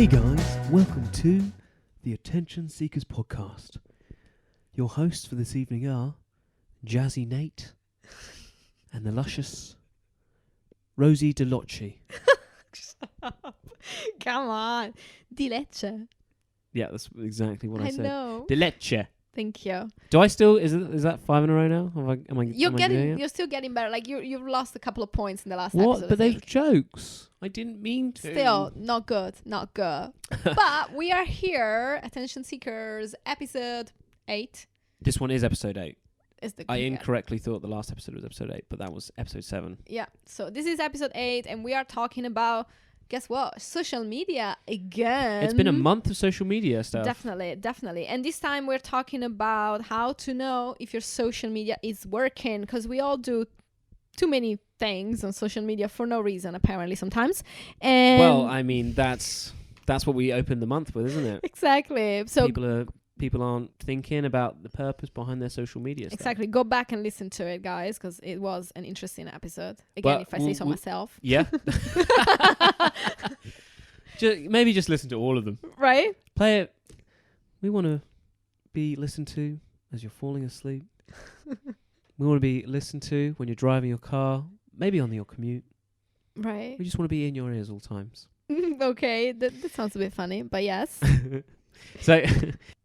Hey guys, welcome to the Attention Seekers Podcast. Your hosts for this evening are Jazzy Nate and the luscious Rosie DeLocci. Shut up. Come on. Di leche. Yeah, that's exactly what I said. I know. De leche. Thank you. Do I still, is that 5 in a row now? Am I doing it? You're still getting better. Like you've lost a couple of points in the last What? episode. But I they're think. jokes. I didn't mean to. Still not good. But we are here, Attention Seekers, episode 8. This one is episode 8. I Yeah. incorrectly thought the last episode was episode 8, but that was episode 7. Yeah. So this is episode 8, and we are talking about, guess what? Social media again. It's been a month of social media stuff. Definitely. And this time we're talking about how to know if your social media is working, because we all do too many things on social media for no reason, apparently, sometimes. And Well, I mean, that's what we opened the month with, isn't it? exactly. So People aren't thinking about the purpose behind their social media stuff. exactly. Go back and listen to it, guys, because it was an interesting episode. Again, But if I say so myself. Yeah. Maybe just listen to all of them. Right? Play it. We want to be listened to as you're falling asleep. We want to be listened to when you're driving your car, maybe on your commute. Right. We just want to be in your ears all times. Okay, that sounds a bit funny, but yes. So,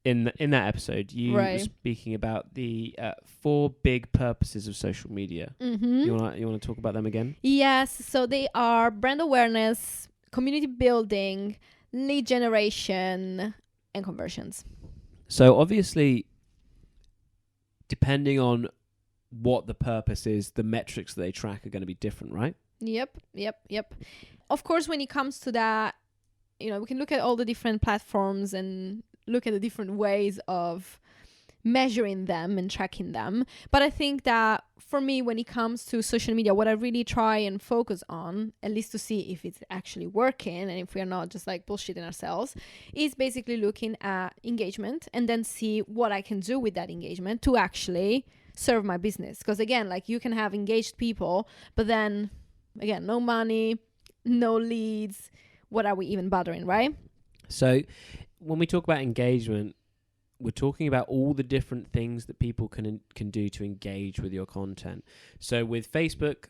in that episode, you were Right. speaking about the 4 big purposes of social media. Mm-hmm. You want to talk about them again? Yes, so they are brand awareness, community building, lead generation, and conversions. So obviously, depending on what the purpose is, the metrics that they track are going to be different, right? Yep. Of course, when it comes to that, we can look at all the different platforms and look at the different ways of measuring them and tracking them. But I think that for me, when it comes to social media, what I really try and focus on, at least to see if it's actually working and if we're not just like bullshitting ourselves, is basically looking at engagement and then see what I can do with that engagement to actually serve my business. Because again, like you can have engaged people, but then again, no money, no leads. What are we even bothering, right? So when we talk about engagement, we're talking about all the different things that people can do to engage with your content. So with Facebook,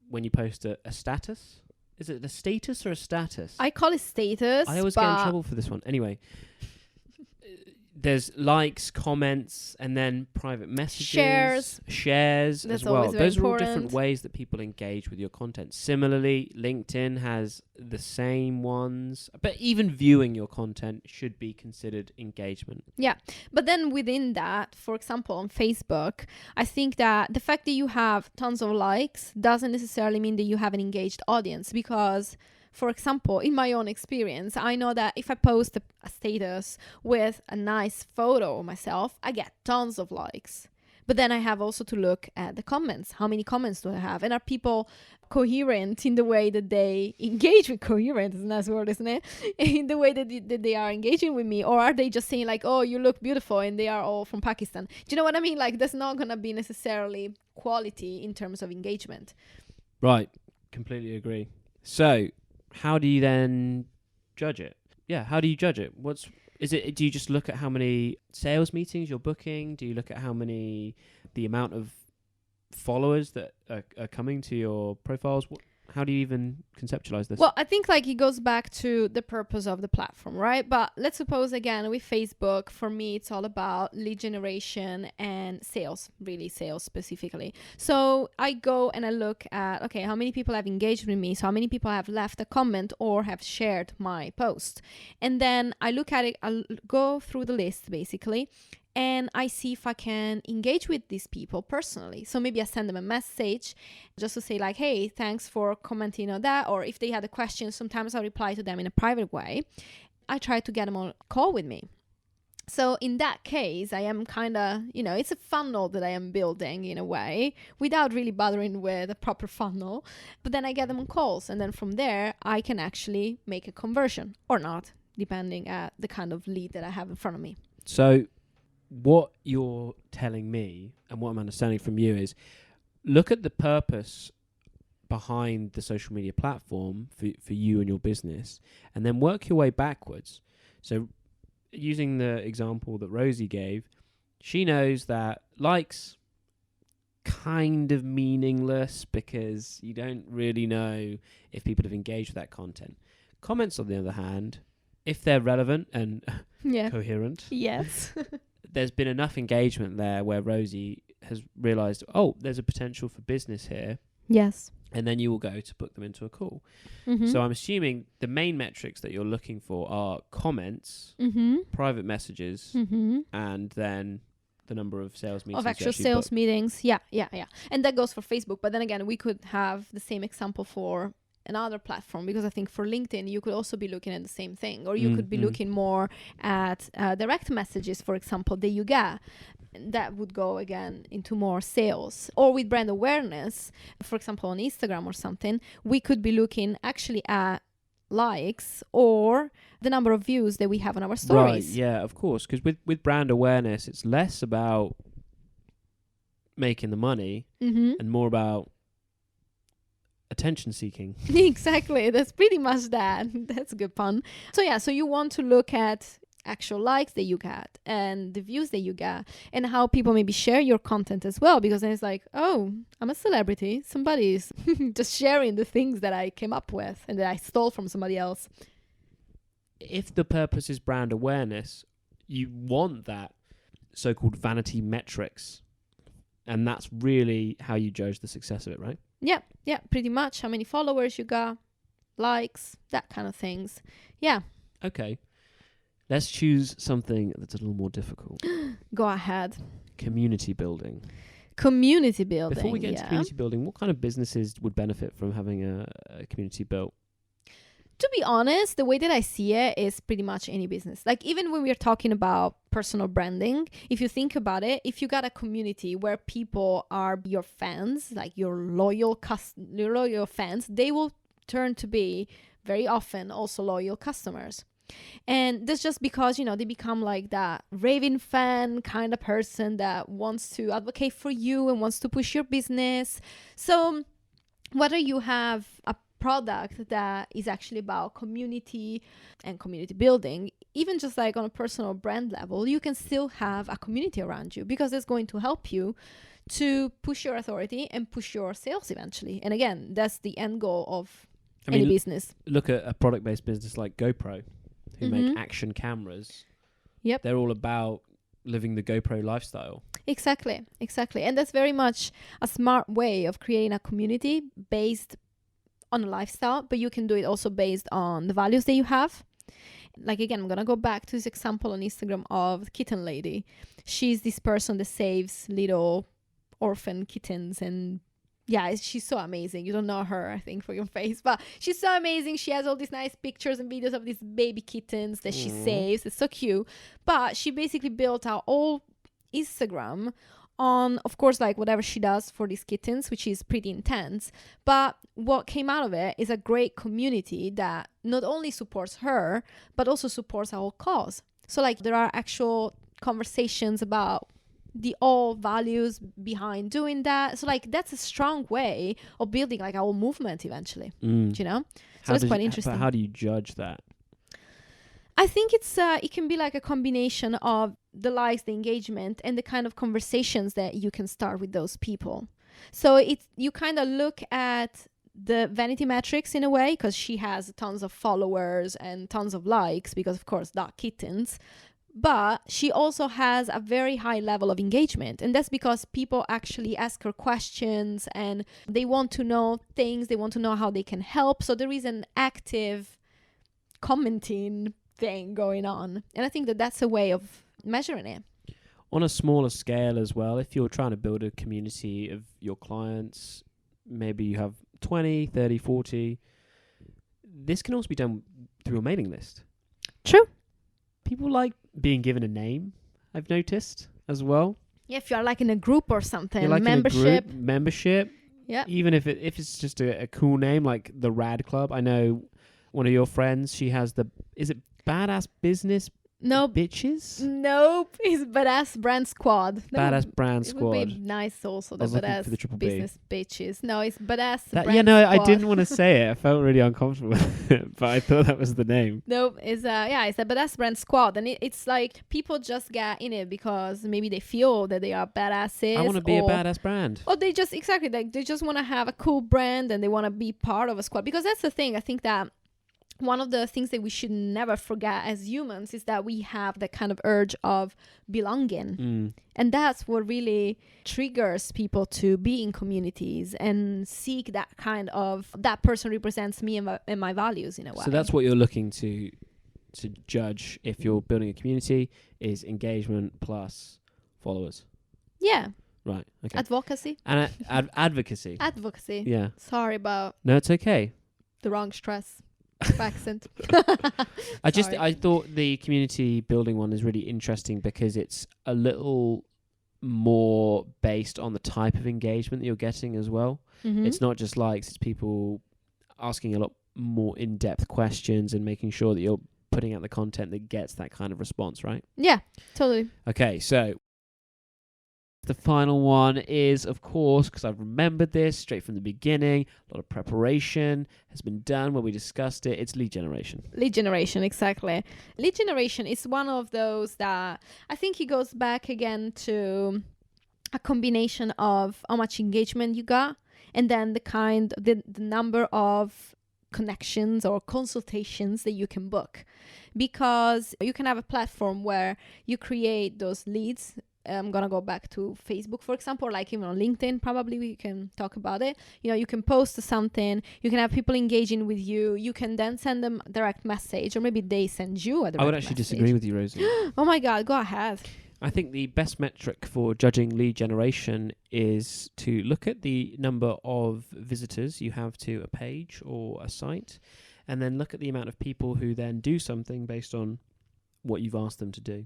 when you post a status, is it a status or a status? I call it status. I always get in trouble for this one. Anyway, there's likes, comments, and then private messages. Shares That's as well. always very Those are all important. different ways that people engage with your content. Similarly, LinkedIn has the same ones, but even viewing your content should be considered engagement. Yeah. But then within that, for example, on Facebook, I think that the fact that you have tons of likes doesn't necessarily mean that you have an engaged audience, because for example, in my own experience, I know that if I post a status with a nice photo of myself, I get tons of likes. But then I have also to look at the comments. How many comments do I have? And are people coherent in the way that they engage with coherent? Is a nice word, isn't it? In the way that they are engaging with me. Or are they just saying like, oh, you look beautiful, and they are all from Pakistan? Do you know what I mean? Like, that's not going to be necessarily quality in terms of engagement. Right. Completely agree. So, how do you then judge it? Yeah, how do you judge it? Do you just look at how many sales meetings you're booking? Do you look at the amount of followers that are coming to your profiles? How do you even conceptualize this? Well, I think like it goes back to the purpose of the platform, right? But let's suppose again with Facebook, for me, it's all about lead generation and sales, really sales specifically. So I go and I look at, okay, how many people have engaged with me? So how many people have left a comment or have shared my post? And then I look at it, I'll go through the list basically, and I see if I can engage with these people personally. So maybe I send them a message just to say like, hey, thanks for commenting on that. Or if they had a question, sometimes I reply to them in a private way. I try to get them on a call with me. So in that case, I am kind of, it's a funnel that I am building in a way without really bothering with a proper funnel. But then I get them on calls. And then from there, I can actually make a conversion or not, depending at the kind of lead that I have in front of me. So what you're telling me and what I'm understanding from you is look at the purpose behind the social media platform for you and your business, and then work your way backwards. So using the example that Rosie gave, she knows that likes kind of meaningless because you don't really know if people have engaged with that content. Comments, on the other hand, if they're relevant and coherent, yes, there's been enough engagement there where Rosie has realised, oh, there's a potential for business here. yes. And then you will go to book them into a call. Mm-hmm. So I'm assuming the main metrics that you're looking for are comments, Mm-hmm. private messages, Mm-hmm. and then the number of sales meetings. Of actual sales meetings. Yeah. And that goes for Facebook. But then again, we could have the same example for another platform, because I think for LinkedIn, you could also be looking at the same thing, or you could be looking more at direct messages, for example, that you get. That would go again into more sales. Or with brand awareness, for example, on Instagram or something, we could be looking actually at likes or the number of views that we have on our stories. Right, yeah, of course. Because with brand awareness, it's less about making the money and more about attention seeking. Exactly. That's pretty much that. That's a good pun. So yeah, so you want to look at actual likes that you get and the views that you get and how people maybe share your content as well, because then it's like, oh, I'm a celebrity. Somebody's just sharing the things that I came up with and that I stole from somebody else. If the purpose is brand awareness, you want that so-called vanity metrics. And that's really how you judge the success of it, right? Yeah, pretty much. How many followers you got, likes, that kind of things. Yeah. Okay. Let's choose something that's a little more difficult. Go ahead. Community building. Community building. Before we get into community building, what kind of businesses would benefit from having a community built? To be honest, the way that I see it is pretty much any business. Like even when we're talking about personal branding, if you think about it, if you got a community where people are your fans, like your loyal fans, they will turn to be very often also loyal customers. And that's just because, they become like that raving fan kind of person that wants to advocate for you and wants to push your business. So whether you have a product that is actually about community and community building, even just like on a personal brand level, you can still have a community around you, because it's going to help you to push your authority and push your sales eventually. And again, that's the end goal of any business. Look at a product-based business like GoPro, who make action cameras. Yep. They're all about living the GoPro lifestyle. Exactly. And that's very much a smart way of creating a community based on a lifestyle, but you can do it also based on the values that you have. Like again, I'm gonna go back to this example on Instagram of Kitten Lady. She's this person that saves little orphan kittens, and yeah, she's so amazing. You don't know her, I think, for your face, but she's so amazing. She has all these nice pictures and videos of these baby kittens that she saves. It's so cute. But she basically built our whole Instagram on, of course, like whatever she does for these kittens, which is pretty intense. But what came out of it is a great community that not only supports her, but also supports our cause. So like there are actual conversations about the all values behind doing that. So like that's a strong way of building like our movement eventually, So it's quite interesting. But how do you judge that? I think it can be like a combination of the likes, the engagement, and the kind of conversations that you can start with those people. So you kind of look at the vanity metrics in a way, because she has tons of followers and tons of likes, because of course, that kittens. But she also has a very high level of engagement. And that's because people actually ask her questions and they want to know things. They want to know how they can help. So there is an active commenting thing going on. And I think that that's a way of measuring it. On a smaller scale as well, if you're trying to build a community of your clients, maybe you have 20, 30, 40. This can also be done through a mailing list. True. People like being given a name, I've noticed as well. Yeah, if you're like in a group or something, like membership. Membership. Yeah. Even if it's just a cool name like the Rad Club. I know one of your friends, she has is it Badass Business Nope. Bitches? Nope. It's Badass Brand Squad. Badass Brand It would be Squad. nice also, I the was looking Badass for the triple B. Business Bitches. No, it's Badass That, Brand yeah, no, I Squad. didn't want to say it. I felt really uncomfortable with it, but I thought that was the name. Nope, it's a Badass Brand Squad, and it's like people just get in it because maybe they feel that they are badasses. I want to be a or- badass brand. Or they just exactly like they just want to have a cool brand and they want to be part of a squad, because that's the thing. I think that one of the things that we should never forget as humans is that we have that kind of urge of belonging. And that's what really triggers people to be in communities and seek that kind of, that person represents me and my values in a way. So that's what you're looking to judge if you're building a community, is engagement plus followers. Yeah. Right. Okay. Advocacy. And advocacy. Advocacy. Yeah. Sorry about No, it's okay. the wrong stress accent. I thought the community building one is really interesting because it's a little more based on the type of engagement that you're getting as well. Mm-hmm. It's not just likes, it's people asking a lot more in-depth questions and making sure that you're putting out the content that gets that kind of response, right? Yeah, totally. Okay, so the final one is, of course, because I've remembered this straight from the beginning, a lot of preparation has been done where we discussed it. It's lead generation. Lead generation, exactly. Lead generation is one of those that I think it goes back again to a combination of how much engagement you got and then the number of connections or consultations that you can book. Because you can have a platform where you create those leads. I'm going to go back to Facebook, for example, like even on LinkedIn, probably we can talk about it. You know, you can post something, you can have people engaging with you. You can then send them a direct message, or maybe they send you a direct message. I would actually disagree with you, Rosie. Oh my God, go ahead. I think the best metric for judging lead generation is to look at the number of visitors you have to a page or a site, and then look at the amount of people who then do something based on what you've asked them to do.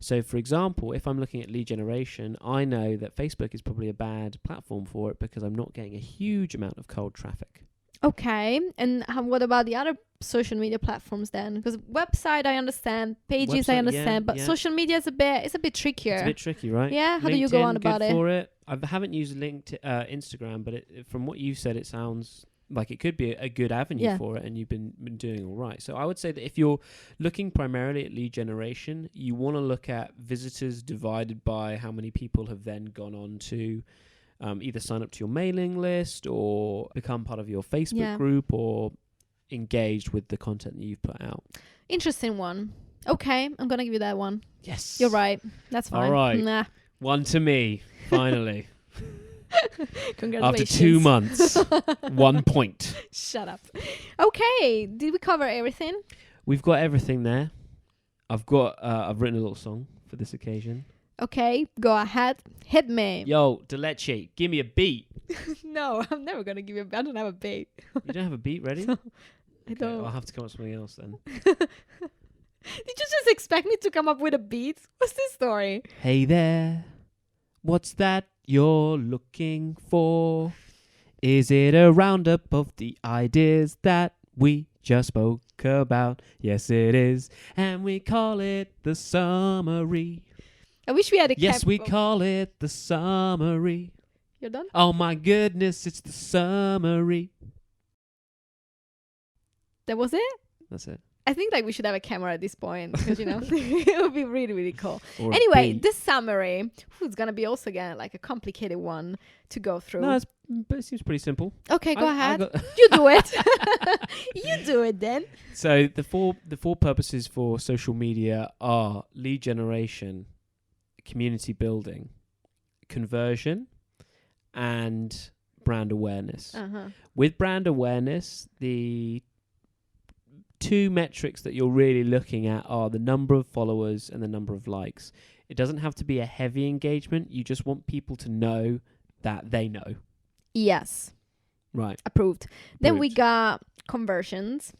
So, for example, if I'm looking at lead generation, I know that Facebook is probably a bad platform for it because I'm not getting a huge amount of cold traffic. Okay, and what about the other social media platforms then? Because website I understand, pages I understand, but social media is a bit trickier. It's a bit tricky, right? Yeah, how do you go on about it? For it? I haven't used Instagram, but from what you said, it sounds like it could be a good avenue for it, and you've been doing all right. So I would say that if you're looking primarily at lead generation, you want to look at visitors divided by how many people have then gone on to either sign up to your mailing list or become part of your Facebook group or engaged with the content that you've put out. Interesting one. Okay, I'm going to give you that one. Yes. You're right. That's fine. All right. Nah. One to me, finally. Congratulations. After 2 months, 1 point. Shut up. Okay, did we cover everything? We've got everything there. I've written a little song for this occasion. Okay, go ahead. Hit me. Yo, Deleche, give me a beat. No, I'm never going to give you I don't have a beat. You don't have a beat ready? I don't. I'll have to come up with something else then. Did you just expect me to come up with a beat? What's this story? Hey there, what's that you're looking for? Is it a roundup of the ideas that we just spoke about? Yes, it is. And we call it the summary. I wish we had a Yes, we call it the summary. You're done? Oh my goodness, it's the summary. That was it? That's it. I think like we should have a camera at this point because, you know, it would be really, really cool. Or anyway, this summary, it's going to be also again like a complicated one to go through. No, but it seems pretty simple. Okay, go ahead. You do it. You do it then. So the four purposes for social media are lead generation, community building, conversion, and brand awareness. With brand awareness, the two metrics that you're really looking at are the number of followers and the number of likes. It doesn't have to be a heavy engagement. You just want people to know that they know. Yes. Right. Approved. Then we got conversions,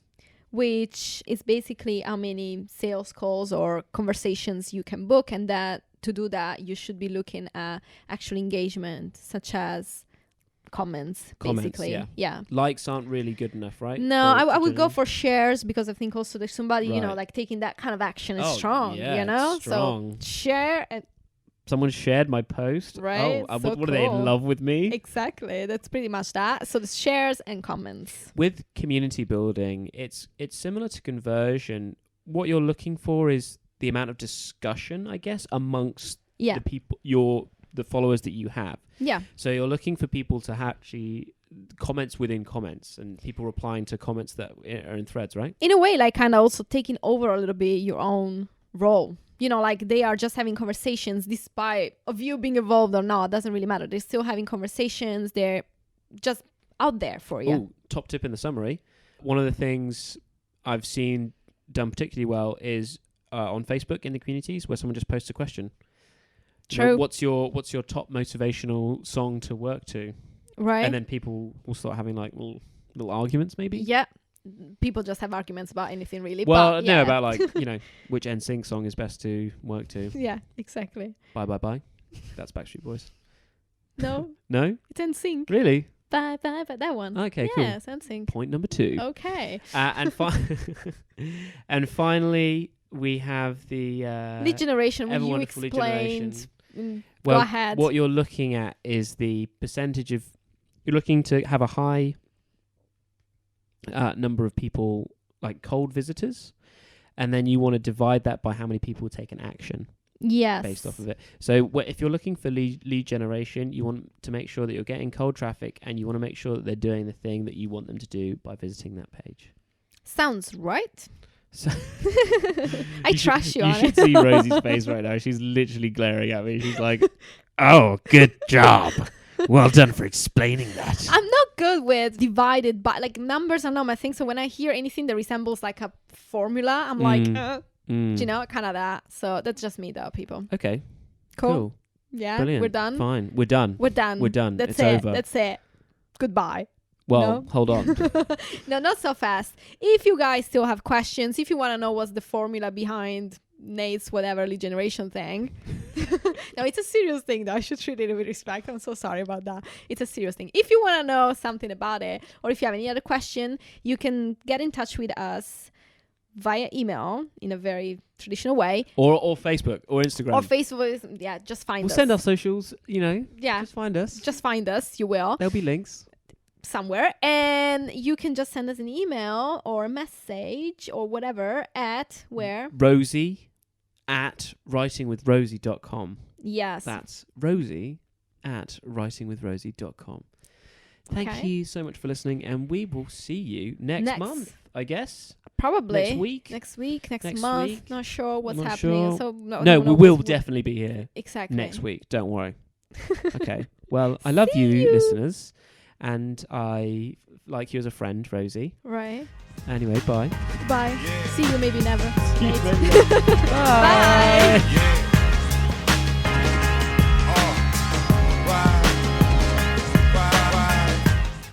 which is basically how many sales calls or conversations you can book, and that to do that, you should be looking at actual engagement, such as comments Comments, basically. yeah. Likes aren't really good enough, right? No, I would go for shares, because I think also there's somebody, you know, Right. like taking that kind of action is Oh, strong, yeah, you it's know? strong. So share and Someone shared my post. Right, Oh, so what are they in cool. love with me? exactly, that's pretty much that. So the shares and comments. With community building, it's similar to conversion. What you're looking for is the amount of discussion, I guess, amongst Yeah. the people, the followers that you have. Yeah. So you're looking for people to actually comments within comments and people replying to comments that are in threads, right? In a way, like kind of also taking over a little bit your own role. You know, like they are just having conversations despite of you being involved or not. Doesn't really matter. They're still having conversations. They're just out there for you. Oh, top tip in the summary. One of the things I've seen done particularly well is on Facebook in the communities where someone just posts a question. You know, True. what's your top motivational song to work to? Right. And then people will start having like little arguments maybe. Yeah. People just have arguments about anything really. Well, but, no, yeah. about like, you know, which NSYNC song is best to work to. Yeah, exactly. Bye, bye, bye. That's Backstreet Boys. No, No? it's NSYNC. Really? Bye, bye, bye. That one. Okay, yeah, it's NSYNC. Point number 2. Okay. And finally, we have the Lead generation, Ever you Wonderful Lead explained. Generation. Go ahead. What you're looking at is the percentage of... You're looking to have a high number of people, like cold visitors, and then you want to divide that by how many people take an action Yes. based off of it. So if you're looking for lead generation, you want to make sure that you're getting cold traffic, and you want to make sure that they're doing the thing that you want them to do by visiting that page. Sounds right. So I trust you on should it. see Rosie's face right now. She's literally glaring at me. She's like, "Oh, good job. Well done for explaining that." I'm not good with divided by like numbers are not my thing. So when I hear anything that resembles like a formula, I'm like, you know, kind of that. So that's just me though, people. Okay. Cool. Yeah. Brilliant. We're done. Fine. We're done. We're done. We're done. That's It's it. over. That's it. Goodbye. Well, No? hold on. No, not so fast. If you guys still have questions, if you want to know what's the formula behind Nate's whatever lead generation thing. No, it's a serious thing though. I should treat it with respect. I'm so sorry about that. It's a serious thing. If you want to know something about it, or if you have any other question, you can get in touch with us via email in a very traditional way. or Facebook or Instagram. Or Facebook. Yeah, just find We'll us. send our socials, you know. Yeah, Just find us. just find us. You will. There'll be links. Somewhere, and you can just send us an email or a message or whatever at where? Rosie at writingwithrosie.com. Yes. That's Rosie at writingwithrosie.com. Thank Okay. you so much for listening, and we will see you next month, I guess. Probably Next week. Next month. week. Not sure what's Not happening. sure. So no, No, who we knows will what- definitely be here exactly next week. Don't worry. Okay. Well, I love See you, you. listeners, and I like you as a friend, Rosie. Right. Anyway, bye. Bye. See you. Maybe never. See you Nate. maybe never. Bye. Yeah.